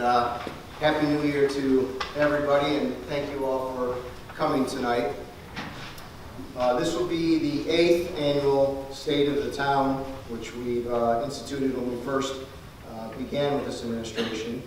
Happy New Year to everybody, and thank you all for coming tonight. This will be the 8th annual State of the Town, which we've instituted when we first began with this administration.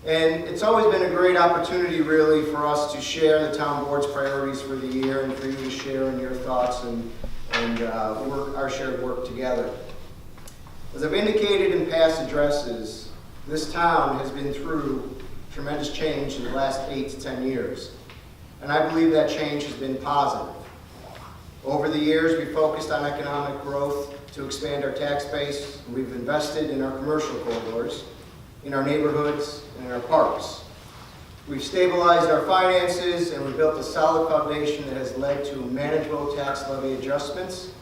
And it's always been a great opportunity, really, for us to share the town board's priorities for the year and for you to share in your thoughts and work our shared work together. As I've indicated in past addresses, this town has been through tremendous change in the last 8 to 10 years, and I believe that change has been positive. Over the years, we've focused on economic growth to expand our tax base, and we've invested in our commercial corridors, in our neighborhoods, and in our parks. We've stabilized our finances, and we've built a solid foundation that has led to manageable tax levy adjustments,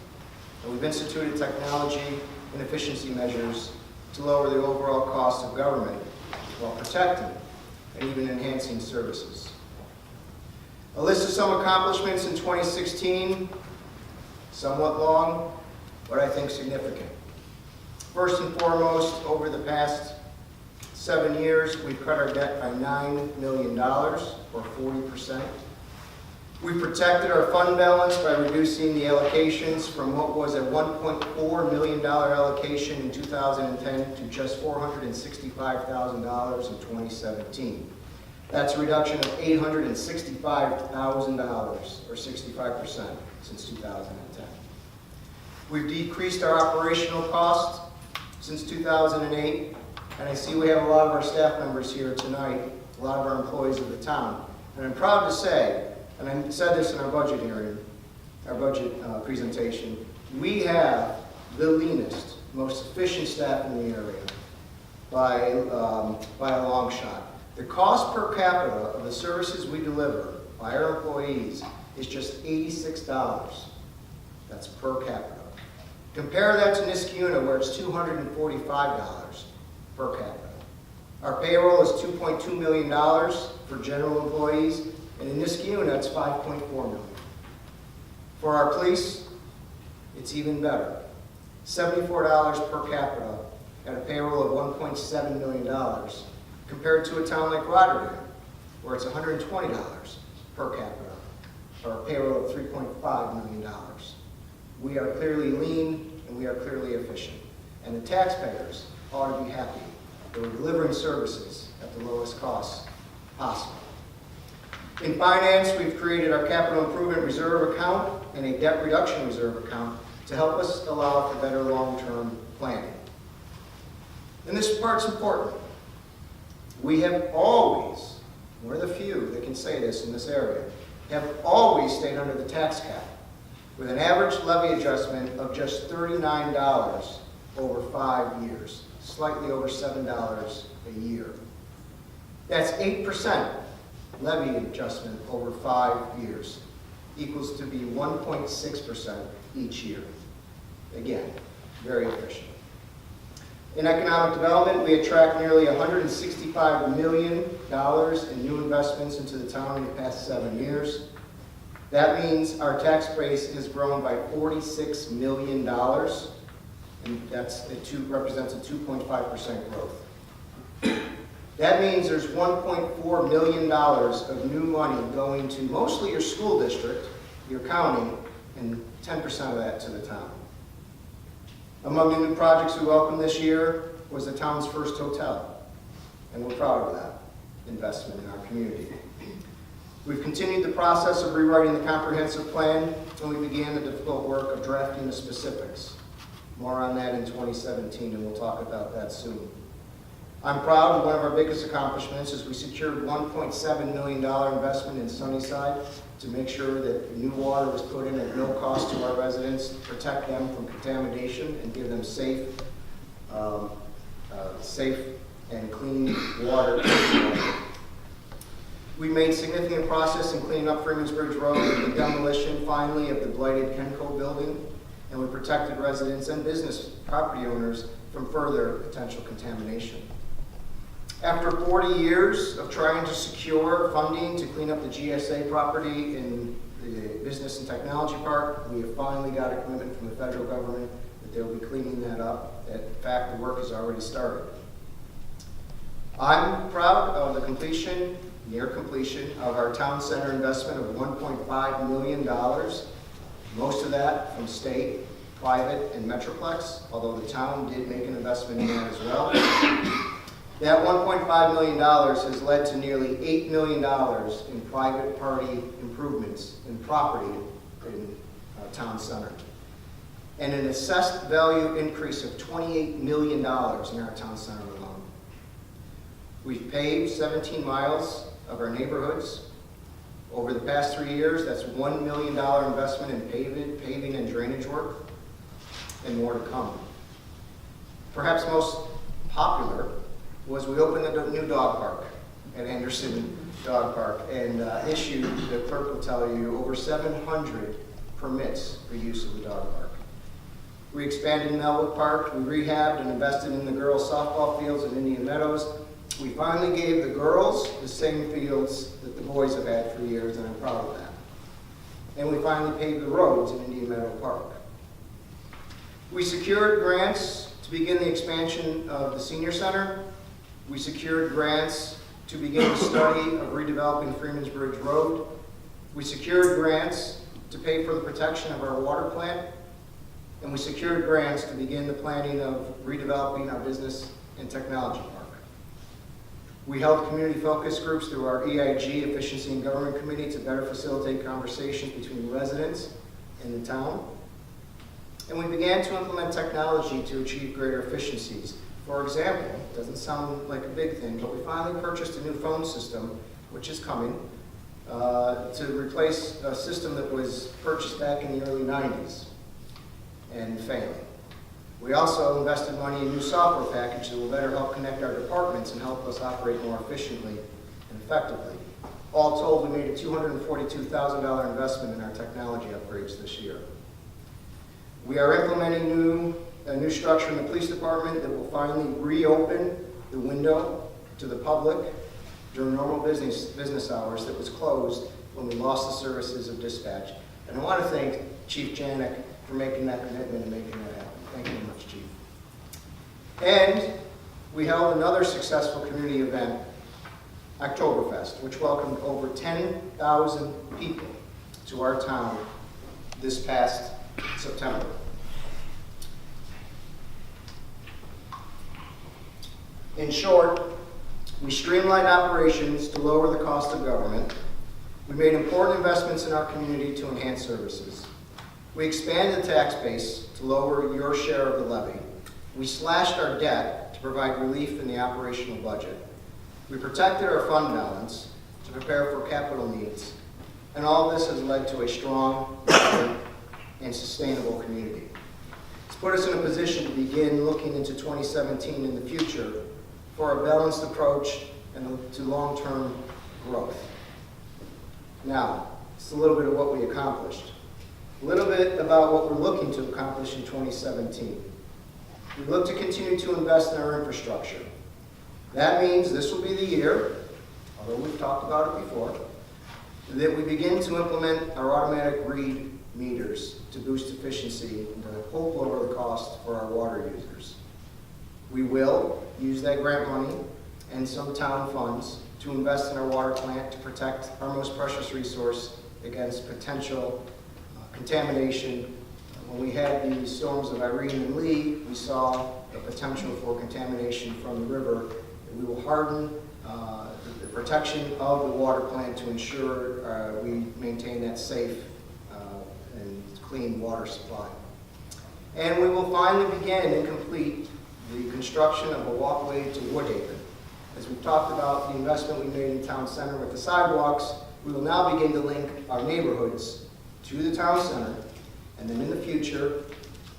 and we've instituted technology and efficiency measures to lower the overall cost of government while protecting and even enhancing services. A list of some accomplishments in 2016, somewhat long, but I think significant. First and foremost, over the past 7 years, we've cut our debt by $9 million, or 40%. We protected our fund balance by reducing the allocations from what was a $1.4 million allocation in 2010 to just $465,000 in 2017. That's a reduction of $865,000, or 65%, since 2010. We've decreased our operational costs since 2008, and I see we have a lot of our staff members here tonight, a lot of our employees of the town. And I'm proud to say, and I said this in our budget hearing, our budget presentation, we have the leanest, most efficient staff in the area by a long shot. The cost per capita of the services we deliver by our employees is just $86. That's per capita. Compare that to Niskayuna, where it's $245 per capita. Our payroll is $2.2 million for general employees, and in Niskayuna, it's $5.4 million. For our police, it's even better. $74 per capita at a payroll of $1.7 million, compared to a town like Rotterdam, where it's $120 per capita, or a payroll of $3.5 million. We are clearly lean, and we are clearly efficient. And the taxpayers ought to be happy that we're delivering services at the lowest cost possible. In finance, we've created our capital improvement reserve account and a debt reduction reserve account to help us allow for better long-term planning. And this part's important. We have always, we're the few that can say this in this area, have always stayed under the tax cap with an average levy adjustment of just $39 over 5 years, slightly over $7 a year. That's 8% levy adjustment over 5 years, equals to be 1.6% each year. Again, very efficient. In economic development, we attract nearly $165 million in new investments into the town in the past 7 years. That means our tax base has grown by $46 million, and that represents a 2.5% growth. That means there's $1.4 million of new money going to mostly your school district, your county, and 10% of that to the town. Among the new projects we welcomed this year was the town's first hotel, and we're proud of that investment in our community. We've continued the process of rewriting the comprehensive plan, and we began the difficult work of drafting the specifics. More on that in 2017, and we'll talk about that soon. I'm proud of one of our biggest accomplishments is we secured $1.7 million investment in Sunnyside to make sure that new water was put in at no cost to our residents, to protect them from contamination and give them safe and clean water. We made significant progress in cleaning up Freeman's Bridge Road with the demolition, finally, of the blighted Kenco building, and we protected residents and business property owners from further potential contamination. After 40 years of trying to secure funding to clean up the GSA property in the Business and Technology Park, we have finally got a commitment from the federal government that they'll be cleaning that up. In fact, the work has already started. I'm proud of the completion, near completion, of our town center investment of $1.5 million. Most of that from state, private, and Metroplex, although the town did make an investment in that as well. That $1.5 million has led to nearly $8 million in private party improvements in property in town center, and an assessed value increase of $28 million in our town center alone. We've paved 17 miles of our neighborhoods. Over the past 3 years, that's $1 million investment in paving and drainage work, and more to come. Perhaps most popular was we opened the new dog park at Anderson Dog Park and issued, the clerk will tell you, over 700 permits for use of the dog park. We expanded Melwood Park, we rehabbed and invested in the girls' softball fields in Indian Meadows. We finally gave the girls the same fields that the boys have had for years, and I'm proud of that. And we finally paved the roads in Indian Meadow Park. We secured grants to begin the expansion of the senior center. We secured grants to begin the study of redeveloping Freeman's Bridge Road. We secured grants to pay for the protection of our water plant. And we secured grants to begin the planning of redeveloping our business and technology park. We held community focus groups through our EIG, Efficiency in Government Committee, to better facilitate conversations between residents and the town. And we began to implement technology to achieve greater efficiencies. For example, it doesn't sound like a big thing, but we finally purchased a new phone system, which is coming, to replace a system that was purchased back in the early 90s and failed. We also invested money in a new software package that will better help connect our departments and help us operate more efficiently and effectively. All told, we made a $242,000 investment in our technology upgrades this year. We are implementing a new structure in the police department that will finally reopen the window to the public during normal business hours that was closed when we lost the services of dispatch. And I want to thank Chief Janik for making that commitment and making that happen. Thank you very much, Chief. And we held another successful community event, Oktoberfest, which welcomed over 10,000 people to our town this past September. In short, we streamlined operations to lower the cost of government. We made important investments in our community to enhance services. We expanded the tax base to lower your share of the levy. We slashed our debt to provide relief in the operational budget. We protected our fund balance to prepare for capital needs. And all this has led to a strong and sustainable community. It's put us in a position to begin looking into 2017 in the future for a balanced approach and to long-term growth. Now, it's a little bit of what we accomplished. A little bit about what we're looking to accomplish in 2017. We look to continue to invest in our infrastructure. That means this will be the year, although we've talked about it before, that we begin to implement our automatic read meters to boost efficiency and to help lower the cost for our water users. We will use that grant money and some town funds to invest in our water plant to protect our most precious resource against potential contamination. When we had the storms of Irene and Lee, we saw the potential for contamination from the river. We will harden the protection of the water plant to ensure we maintain that safe and clean water supply. And we will finally begin and complete the construction of a walkway to Woodhaven. As we've talked about the investment we made in town center with the sidewalks, we will now begin to link our neighborhoods to the town center, and then in the future,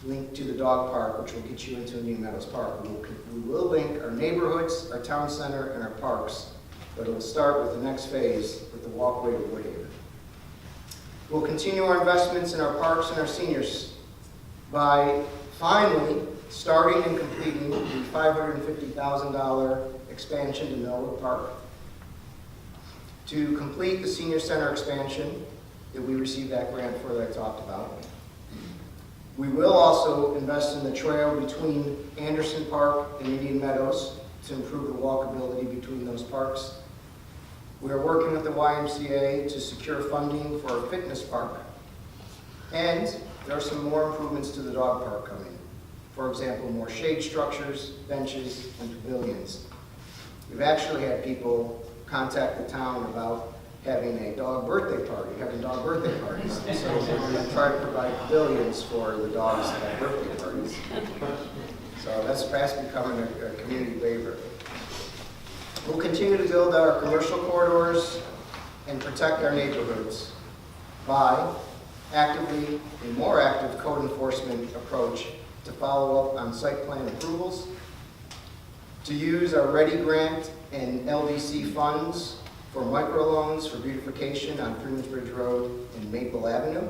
link to the dog park, which will get you into Indian Meadows Park. We will link our neighborhoods, our town center, and our parks, but it will start with the next phase with the walkway to Woodhaven. We'll continue our investments in our parks and our seniors by finally starting and completing the $550,000 expansion to Melwood Park, to complete the senior center expansion that we received that grant for that I talked about. We will also invest in the trail between Anderson Park and Indian Meadows to improve the walkability between those parks. We are working with the YMCA to secure funding for a fitness park. And there are some more improvements to the dog park coming. For example, more shade structures, benches, and pavilions. We've actually had people contact the town about having a dog birthday party, having dog birthday parties. So we're going to try to provide pavilions for the dogs that have birthday parties. So that's fast becoming a community favorite. We'll continue to build our commercial corridors and protect our neighborhoods by actively a more active code enforcement approach to follow up on site plan approvals, to use our READY grant and LDC funds for microloans for beautification on Freeman's Bridge Road and Maple Avenue.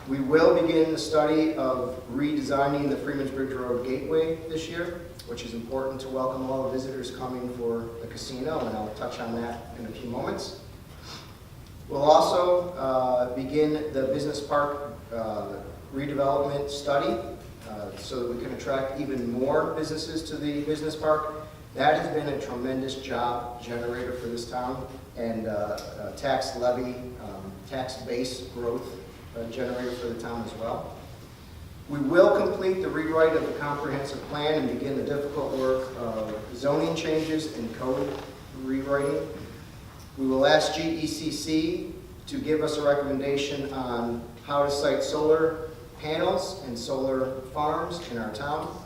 We will begin the study of redesigning the Freeman's Bridge Road Gateway this year, which is important to welcome all the visitors coming for the casino, and I'll touch on that in a few moments. We'll also begin the business park redevelopment study so that we can attract even more businesses to the business park. That has been a tremendous job generator for this town, and tax levy, tax base growth generator for the town as well. We will complete the rewrite of the comprehensive plan and begin the difficult work of zoning changes and code rewriting. We will ask GECC to give us a recommendation on how to site solar panels and solar farms in our town.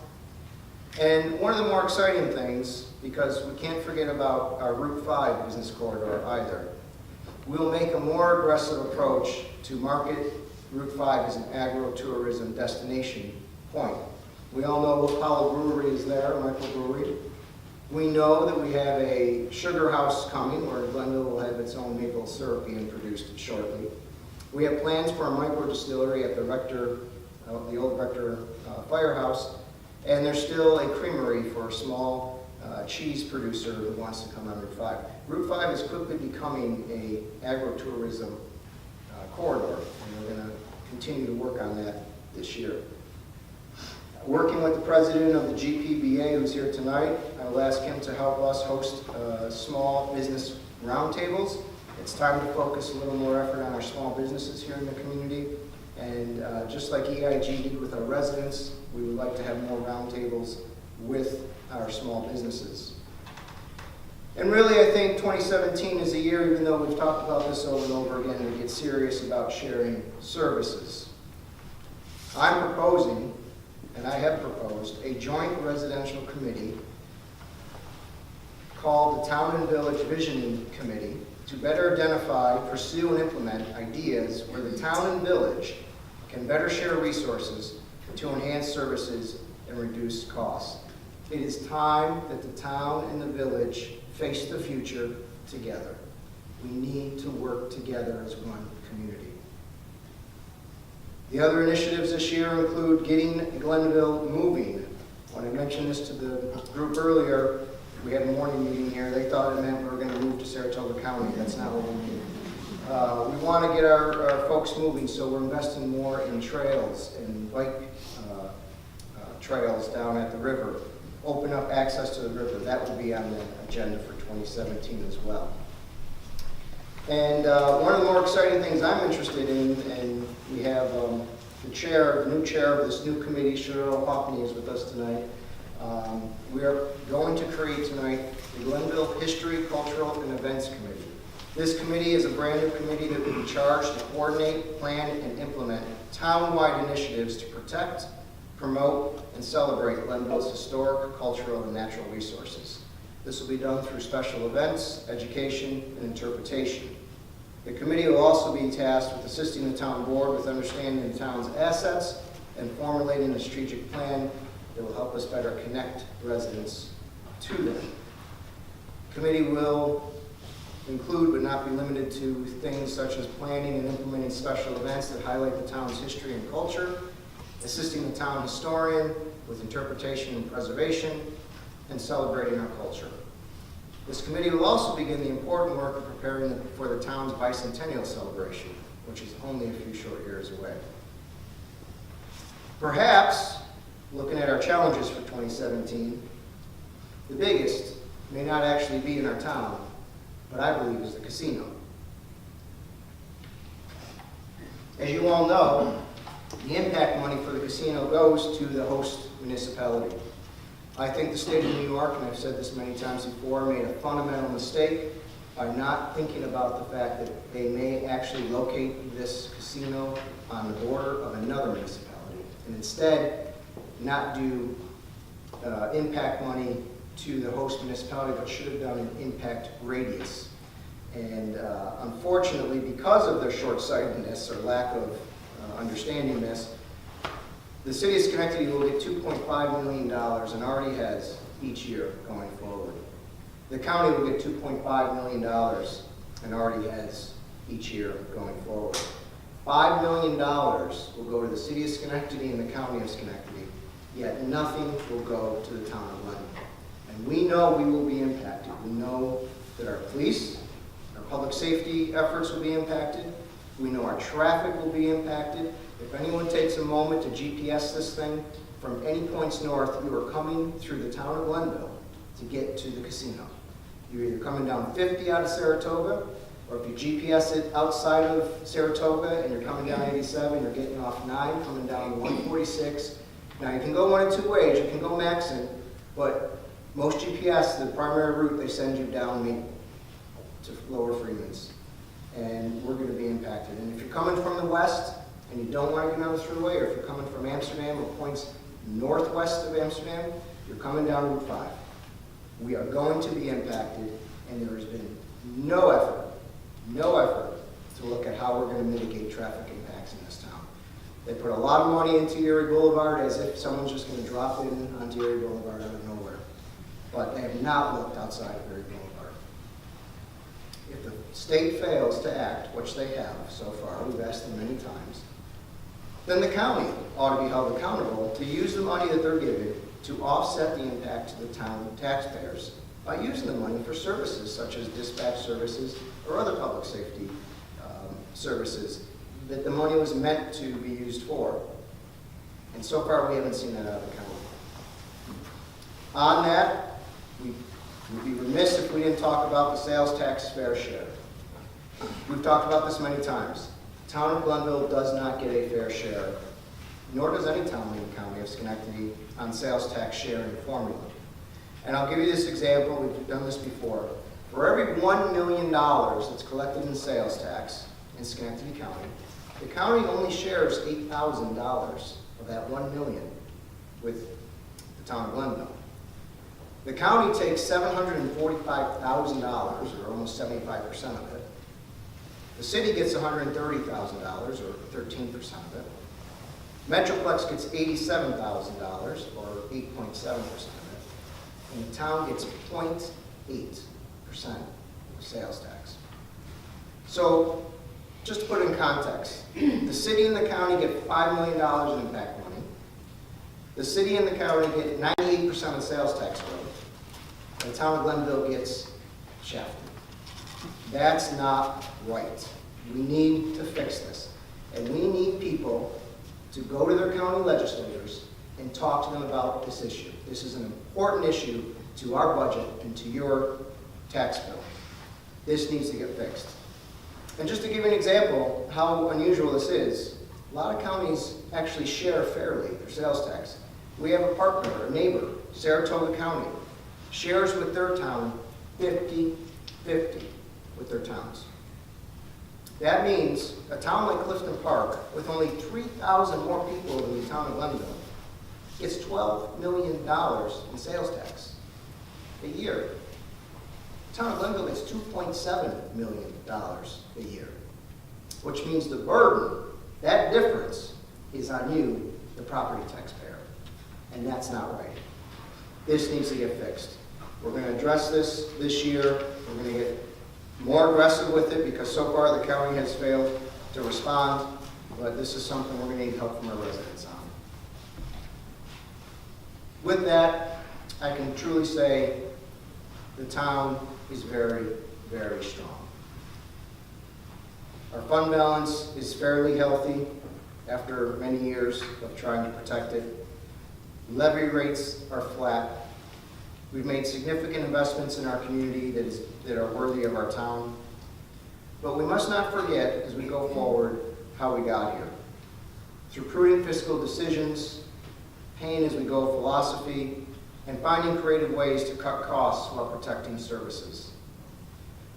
And one of the more exciting things, because we can't forget about our Route 5 business corridor either, we'll make a more aggressive approach to market Route 5 as an agro-tourism destination point. We all know Apollo Brewery is there, microbrewery. We know that we have a sugar house coming where Glenville will have its own maple syrup being produced shortly. We have plans for a micro distillery at the Rector, the old Rector firehouse, and there's still a creamery for a small cheese producer who wants to come on Route 5. Route 5 is quickly becoming a agro-tourism corridor, and we're going to continue to work on that this year. Working with the president of the GPBA, who's here tonight, I will ask him to help us host small business roundtables. It's time to focus a little more effort on our small businesses here in the community. And just like EIG did with our residents, we would like to have more roundtables with our small businesses. And really, I think 2017 is a year, even though we've talked about this over and over again, to get serious about sharing services. I'm proposing, and I have proposed, a joint residential committee called the Town and Village Visioning Committee to better identify, pursue, and implement ideas where the town and village can better share resources to enhance services and reduce costs. It is time that the town and the village face the future together. We need to work together as one community. The other initiatives this year include getting Glenville moving. When I mentioned this to the group earlier, we had a morning meeting here. They thought it meant we were going to move to Saratoga County. That's not what we mean. We want to get our folks moving, so we're investing more in trails and bike trails down at the river. Open up access to the river. That will be on the agenda for 2017 as well. And one of the more exciting things I'm interested in, and we have the new chair of this new committee, Cheryl Hockney, is with us tonight. We are going to create tonight the Glenville History, Cultural, and Events Committee. This committee is a brand new committee that will be charged to coordinate, plan, and implement town-wide initiatives to protect, promote, and celebrate Glenville's historic, cultural, and natural resources. This will be done through special events, education, and interpretation. The committee will also be tasked with assisting the town board with understanding the town's assets and formulating a strategic plan that will help us better connect residents to them. The committee will include but not be limited to things such as planning and implementing special events that highlight the town's history and culture, assisting the town historian with interpretation and preservation, and celebrating our culture. This committee will also begin the important work of preparing for the town's bicentennial celebration, which is only a few short years away. Perhaps, looking at our challenges for 2017, the biggest may not actually be in our town, but I believe is the casino. As you all know, the impact money for the casino goes to the host municipality. I think the state of New York, and I've said this many times before, made a fundamental mistake by not thinking about the fact that they may actually locate this casino on the border of another municipality, and instead not do impact money to the host municipality, but should have done an impact radius. And unfortunately, because of their short-sightedness or lack of understanding this, the city of Schenectady will get $2.5 million and already has each year going forward. The county will get $2.5 million and already has each year going forward. $5 million will go to the city of Schenectady and the county of Schenectady, yet nothing will go to the town of Glenville. And we know we will be impacted. We know that our police, our public safety efforts will be impacted. We know our traffic will be impacted. If anyone takes a moment to GPS this thing, from any points north, you are coming through the town of Glenville to get to the casino. You're either coming down 50 out of Saratoga, or if you GPS it outside of Saratoga and you're coming down 87, you're getting off 9, coming down 146. Now you can go one of two ways. You can go maxing, but most GPS, the primary route, they send you down Main to Lower Freeman's. And we're going to be impacted. And if you're coming from the west and you don't want to get on the thruway, or if you're coming from Amsterdam or points northwest of Amsterdam, you're coming down Route 5. We are going to be impacted, and there has been no effort to look at how we're going to mitigate traffic impacts in this town. They put a lot of money into Erie Boulevard as if someone's just going to drop in onto Erie Boulevard out of nowhere. But they have not looked outside of Erie Boulevard. If the state fails to act, which they have so far, we've asked them many times, then the county ought to be held accountable to use the money that they're giving to offset the impact to the town taxpayers by using the money for services such as dispatch services or other public safety services that the money was meant to be used for. And so far, we haven't seen that out of the county. On that, we would be remiss if we didn't talk about the sales tax fair share. We've talked about this many times. The town of Glenville does not get a fair share, nor does any town in the county of Schenectady on sales tax sharing formula. And I'll give you this example. We've done this before. For every $1 million that's collected in sales tax in Schenectady County, the county only shares $8,000 of that $1 million with the town of Glenville. The county takes $745,000, or almost 75% of it. The city gets $130,000, or 13% of it. Metroplex gets $87,000, or 8.7% of it. And the town gets 0.8% of sales tax. So, just to put it in context, the city and the county get $5 million in impact money. The city and the county get 98% of sales tax growth. And the town of Glenville gets shafted. That's not right. We need to fix this. And we need people to go to their county legislators and talk to them about this issue. This is an important issue to our budget and to your tax bill. This needs to get fixed. And just to give you an example how unusual this is, a lot of counties actually share fairly their sales tax. We have a partner, a neighbor, Saratoga County, shares with their town 50-50 with their towns. That means a town like Clifton Park, with only 3,000 more people than the town of Glenville, gets $12 million in sales tax a year. The town of Glenville gets $2.7 million a year, which means the burden, that difference, is on you, the property taxpayer. And that's not right. This needs to get fixed. We're going to address this year. We're going to get more aggressive with it because so far the county has failed to respond, but this is something we're going to need help from our residents on. With that, I can truly say the town is very, very strong. Our fund balance is fairly healthy after many years of trying to protect it. Levy rates are flat. We've made significant investments in our community that are worthy of our town. But we must not forget, as we go forward, how we got here. Through prudent fiscal decisions, paying as we go philosophy, and finding creative ways to cut costs while protecting services.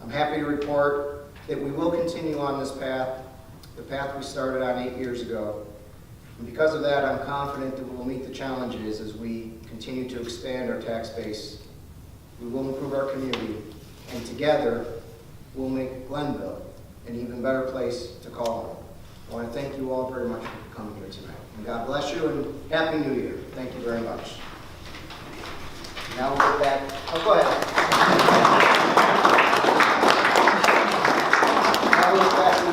I'm happy to report that we will continue on this path, the path we started on 8 years ago. And because of that, I'm confident that we'll meet the challenges as we continue to expand our tax base. We will improve our community, and together, we'll make Glenville an even better place to call home. I want to thank you all very much for coming here tonight. And God bless you, and Happy New Year. Thank you very much. Now we'll get back. Oh, go ahead. Now we'll get back to